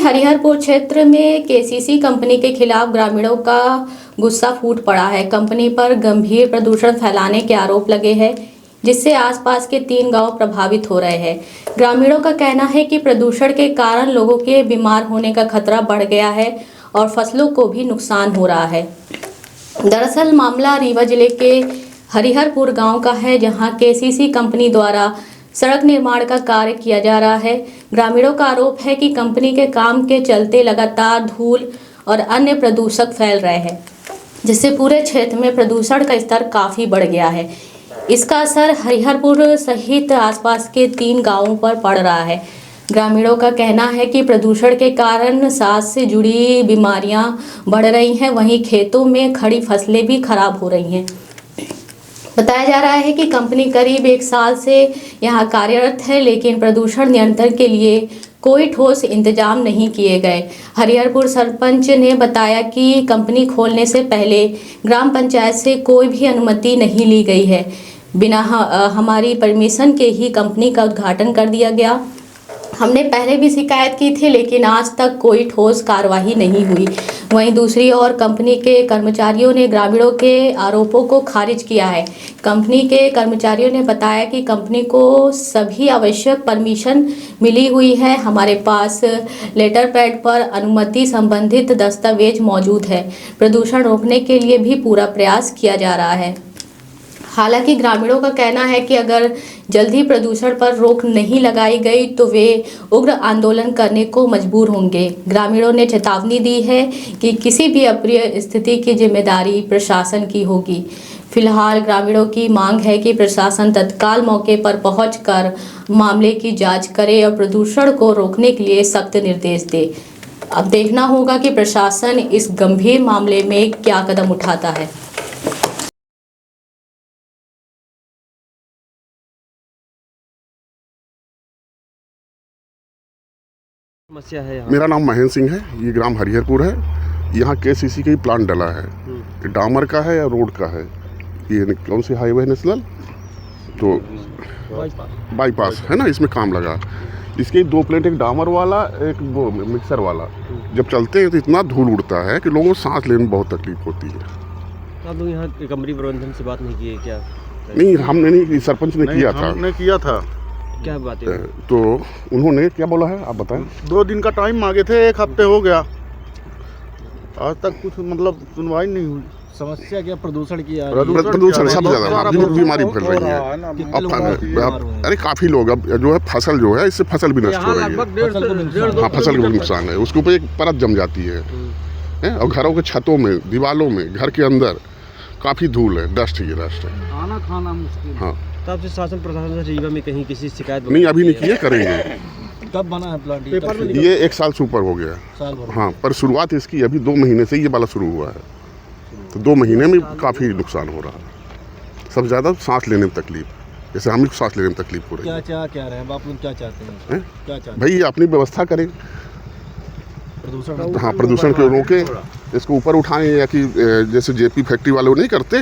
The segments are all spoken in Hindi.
हरिहरपुर क्षेत्र में केसीसी कंपनी के खिलाफ ग्रामीणों का गुस्सा फूट पड़ा है। कंपनी पर गंभीर प्रदूषण फैलाने के आरोप लगे हैं, जिससे आसपास के 3 गांव प्रभावित हो रहे हैं। ग्रामीणों का कहना है कि प्रदूषण के कारण लोगों के बीमार होने का खतरा बढ़ गया है और फसलों को भी नुकसान हो रहा है। दरअसल मामला रीवा जिले के हरिहरपुर गांव का है, जहां केसीसी कंपनी द्वारा सड़क निर्माण का कार्य किया जा रहा है। ग्रामीणों का आरोप है कि कंपनी के काम के चलते लगातार धूल और अन्य प्रदूषक फैल रहे हैं, जिससे पूरे क्षेत्र में प्रदूषण का स्तर काफ़ी बढ़ गया है। इसका असर हरिहरपुर सहित आसपास के 3 गांवों पर पड़ रहा है। ग्रामीणों का कहना है कि प्रदूषण के कारण सांस से जुड़ी बीमारियां बढ़ रही हैं, वहीं खेतों में खड़ी फसलें भी खराब हो रही हैं। बताया जा रहा है कि कंपनी करीब 1 साल से यहां कार्यरत है, लेकिन प्रदूषण नियंत्रण के लिए कोई ठोस इंतजाम नहीं किए गए। हरिहरपुर सरपंच ने बताया कि कंपनी खोलने से पहले ग्राम पंचायत से कोई भी अनुमति नहीं ली गई है। बिना हमारी परमिशन के ही कंपनी का उद्घाटन कर दिया गया। हमने पहले भी शिकायत की थी, लेकिन आज तक कोई ठोस कार्रवाई नहीं हुई। वहीं दूसरी ओर कंपनी के कर्मचारियों ने ग्रामीणों के आरोपों को खारिज किया है। कंपनी के कर्मचारियों ने बताया कि कंपनी को सभी आवश्यक परमिशन मिली हुई है। हमारे पास लेटर पैड पर अनुमति संबंधित दस्तावेज मौजूद है। प्रदूषण रोकने के लिए भी पूरा प्रयास किया जा रहा है। हालांकि ग्रामीणों का कहना है कि अगर जल्दी प्रदूषण पर रोक नहीं लगाई गई तो वे उग्र आंदोलन करने को मजबूर होंगे। ग्रामीणों ने चेतावनी दी है कि किसी भी अप्रिय स्थिति की जिम्मेदारी प्रशासन की होगी। फिलहाल ग्रामीणों की मांग है कि प्रशासन तत्काल मौके पर पहुंचकर मामले की जांच करे और प्रदूषण को रोकने के लिए सख्त निर्देश दे। अब देखना होगा कि प्रशासन इस गंभीर मामले में क्या कदम उठाता है। समस्या है यहाँ? मेरा नाम महेंद्र सिंह है। ये ग्राम हरिहरपुर है। यहाँ केसीसी का ही प्लांट डला है। ये डामर का है या रोड का है? ये कौन सी हाईवे नेशनल तो बाईपास है ना, इसमें काम लगा। इसके 2 प्लेट, एक डामर वाला, एक वो मिक्सर वाला। जब चलते हैं तो इतना धूल उड़ता है कि लोगों को सांस लेने में बहुत तकलीफ होती है। आप लोग यहाँ कंपनी प्रबंधन से बात नहीं किए क्या? नहीं, हमने नहीं, सरपंच ने किया था। हमने किया था। क्या बात है? तो उन्होंने क्या बोला है, आप बताएं। 2 दिन का टाइम मांगे थे, 1 हफ्ते हो गया, आज तक कुछ मतलब सुनवाई नहीं हुई। समस्या क्या प्रदूषण की आ प्रदूषण सब ज़्यादा बीमारी फैल रही है। अरे काफ़ी लोग, अब जो है फसल जो है, इससे फसल भी नष्ट हो रही है। हाँ, फसल को भी नुकसान है। उसके ऊपर एक परत जम जाती है और घरों के छतों में, दीवारों में, घर के अंदर काफ़ी धूल है, डस्ट ही डस्ट है। आना खाना मुश्किल। हाँ, तब से शासन प्रशासन से रीवा में कहीं किसी शिकायत नहीं, अभी नहीं किए, करेंगे। कब बना है प्लांट? ये 1 साल से ऊपर हो गया। साल भर। हाँ, पर शुरुआत इसकी अभी 2 महीने से ये वाला शुरू हुआ है। तो 2 महीने में काफ़ी नुकसान हो रहा है। सब ज़्यादा सांस लेने में तकलीफ, जैसे हमें सांस लेने में तकलीफ हो रही है। क्या रहे हैं आप लोग, क्या चाहते हैं? क्या चाहते हैं? भाई अपनी व्यवस्था करें, प्रदूषण, हाँ, प्रदूषण को रोके, इसको ऊपर उठाएं, या कि जैसे जेपी फैक्ट्री वाले वो नहीं करते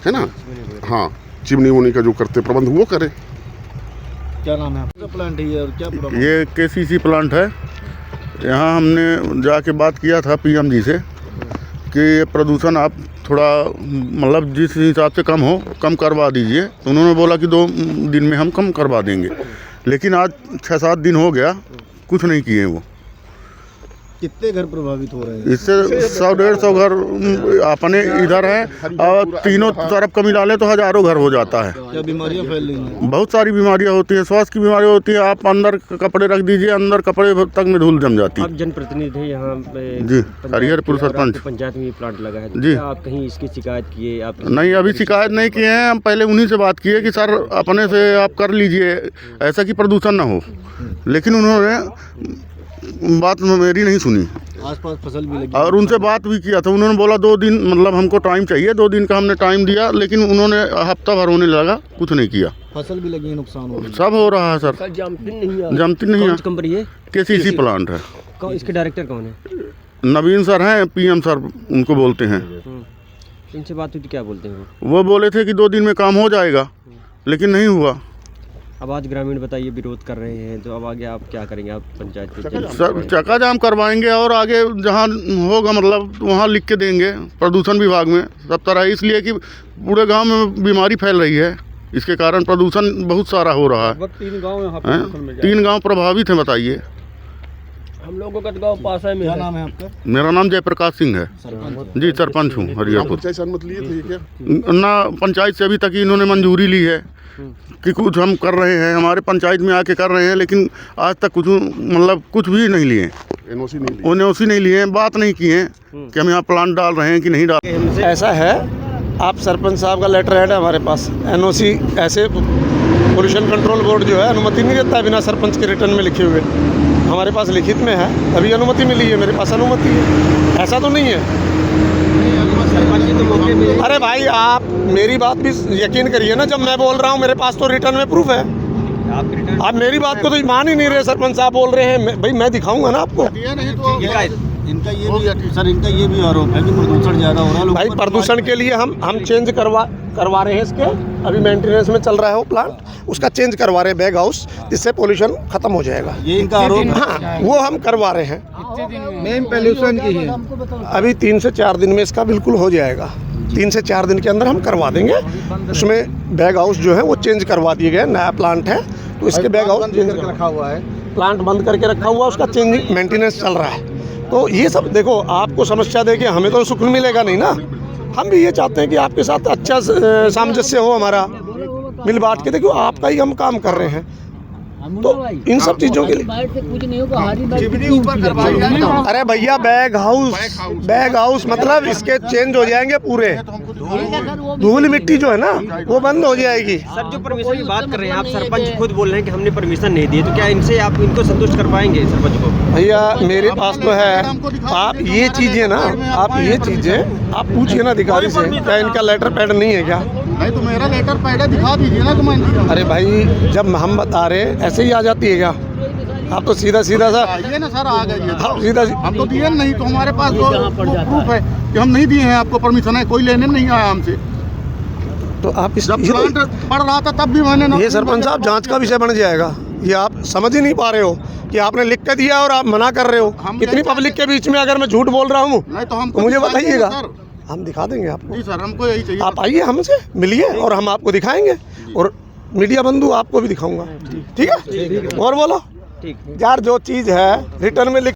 है ना, हाँ, चिमनी उमनी का जो करते प्रबंध वो करें। क्या नाम है आपका? प्लांट है और क्या पूरा? ये केसीसी प्लांट है। यहाँ हमने जाके बात किया था पीएम जी से कि प्रदूषण आप थोड़ा मतलब जिस हिसाब से कम करवा दीजिए। तो उन्होंने बोला कि 2 दिन में हम कम करवा देंगे, लेकिन आज 6-7 दिन हो गया, कुछ नहीं किए वो। कितने घर प्रभावित हो रहे हैं? इससे 100-150 घर अपने इधर है, और तीनों तरफ का मिला ले तो हजारों घर हो जाता है। क्या बीमारियां फैल रही हैं? बहुत सारी बीमारियां होती हैं, स्वास्थ्य की बीमारियां होती हैं। आप अंदर कपड़े रख दीजिए, अंदर कपड़े तक में धूल जम जाती है। आप जनप्रतिनिधि हैं यहाँ पे? जी, हरिहरपुर सरपंच। पंचायत में प्लांट लगा है जी। आप कहीं इसकी शिकायत किए? आप नहीं, अभी शिकायत नहीं किए हैं। हम पहले उन्हीं से बात किए कि सर अपने से आप कर लीजिए, ऐसा कि प्रदूषण ना हो, लेकिन उन्होंने बात मेरी नहीं सुनी। आसपास फसल भी लगी, और उनसे बात भी किया था। उन्होंने बोला 2 दिन मतलब हमको टाइम चाहिए। 2 दिन का हमने टाइम दिया, लेकिन उन्होंने हफ्ता भर होने लगा, कुछ नहीं किया। फसल भी लगी है, नुकसान हो रहा है। सब हो रहा है सर। जमती नहीं है। कंपनी है? केसीसी प्लांट है। इसके डायरेक्टर कौन है? नवीन सर हैं, पीएम सर उनको बोलते हैं। इनसे बात हुई तो क्या बोलते हैं वो बोले थे कि 2 दिन में काम हो जाएगा, लेकिन नहीं हुआ। अब आज ग्रामीण बताइए विरोध कर रहे हैं, तो अब आगे आप क्या करेंगे? आप पंचायत पे सर चक्का जाम करवाएंगे और आगे जहाँ होगा मतलब वहाँ लिख के देंगे प्रदूषण विभाग में सब तरह, इसलिए कि पूरे गांव में बीमारी फैल रही है, इसके कारण प्रदूषण बहुत सारा हो रहा है। 3 गाँव हैं? 3 गांव प्रभावित हैं, बताइए। हम लोगों का गाँव पास है। क्या नाम है आपका? मेरा नाम जयप्रकाश सिंह है जी, सरपंच हूँ हरिहरपुर। पंचायत से अनुमति लिए थे क्या? ना पंचायत से अभी तक इन्होंने मंजूरी ली है कि कुछ हम कर रहे हैं, हमारे पंचायत में आके कर रहे हैं, लेकिन आज तक कुछ मतलब कुछ भी नहीं लिए, एनओसी नहीं लिए। एनओसी नहीं लिए, बात नहीं किए हैं कि हम यहाँ प्लांट डाल रहे हैं कि नहीं डाल। ऐसा है, आप सरपंच साहब का लेटर हेड है हमारे पास। एनओसी ऐसे पोल्यूशन कंट्रोल बोर्ड जो है अनुमति नहीं देता है बिना सरपंच के रिटर्न में लिखे हुए। हमारे पास लिखित में है, अभी अनुमति मिली है, मेरे पास अनुमति है, ऐसा तो नहीं है। अरे भाई आप मेरी बात भी यकीन करिए ना, जब मैं बोल रहा हूँ मेरे पास तो रिटर्न में प्रूफ है। आप मेरी बात को तो मान ही नहीं रहे, सरपंच साहब बोल रहे हैं, भाई मैं दिखाऊंगा ना आपको। इनका ये भी आरोप है कि प्रदूषण ज़्यादा हो रहा है। भाई प्रदूषण के लिए हम चेंज करवा रहे हैं इसके, अभी मेंटेनेंस में चल रहा है वो प्लांट, उसका चेंज करवा रहे हैं बैग हाउस, जिससे पोल्यूशन खत्म हो जाएगा। ये इनका आरोप है। हाँ, वो हम करवा रहे हैं। मेन पोल्यूशन की है। अभी 3 से 4 दिन में इसका बिल्कुल हो जाएगा। 3 से 4 दिन के अंदर हम करवा देंगे। उसमें बैग हाउस जो है वो चेंज करवा दिए गए, नया प्लांट है तो इसके बैग हाउस चेंज रखा हुआ है, प्लांट बंद करके रखा हुआ, उसका चेंज मेंटेनेंस चल रहा है। तो ये सब देखो, आपको समस्या देके हमें तो सुकून मिलेगा नहीं ना। हम भी ये चाहते हैं कि आपके साथ अच्छा सामंजस्य हो हमारा, मिल बांट के। देखो आपका ही हम काम कर रहे हैं, तो इन सब चीज़ों के लिए अरे भैया बैग हाउस मतलब इसके चेंज हो जाएंगे पूरे, धूल मिट्टी जो है ना वो बंद हो जाएगी। सर जो परमिशन की बात कर रहे हैं आप, सरपंच खुद बोल रहे हैं कि हमने परमिशन नहीं दी, तो क्या इनसे आप इनको संतुष्ट कर पाएंगे सरपंच को? भैया मेरे पास तो है, आप ये चीज़ें ना, आप ये चीज़ें आप पूछिए ना अधिकारी से, क्या इनका लेटर पैड नहीं है क्या? नहीं तो मेरा लेटर पैड दिखा दीजिए ना। तो अरे भाई जब हम बता रहे ऐसे ही आ जाती है क्या? आप तो सीधा सा आइए ना सर, आ जाइए। हाँ, सीधा हम तो दिए नहीं, तो हमारे पास तो प्रूफ है कि हम नहीं दिए हैं आपको परमिशन, है कोई लेने नहीं आया हमसे। तो आप इस जब प्लांट पड़ रहा था तब भी मैंने ये सरपंच साहब जांच का विषय बन जाएगा। ये आप समझ ही नहीं पा रहे हो कि आपने लिख के दिया और आप मना कर रहे हो। इतनी पब्लिक के बीच में अगर मैं झूठ बोल रहा हूँ नहीं तो हम मुझे बताइएगा, हम दिखा देंगे आपको। जी सर, हमको यही चाहिए। आप आइए हमसे मिलिए और हम आपको दिखाएंगे, और मीडिया बंधु आपको भी दिखाऊंगा। ठीक है, और बोलो यार, जो चीज़ है रिटर्न में लिख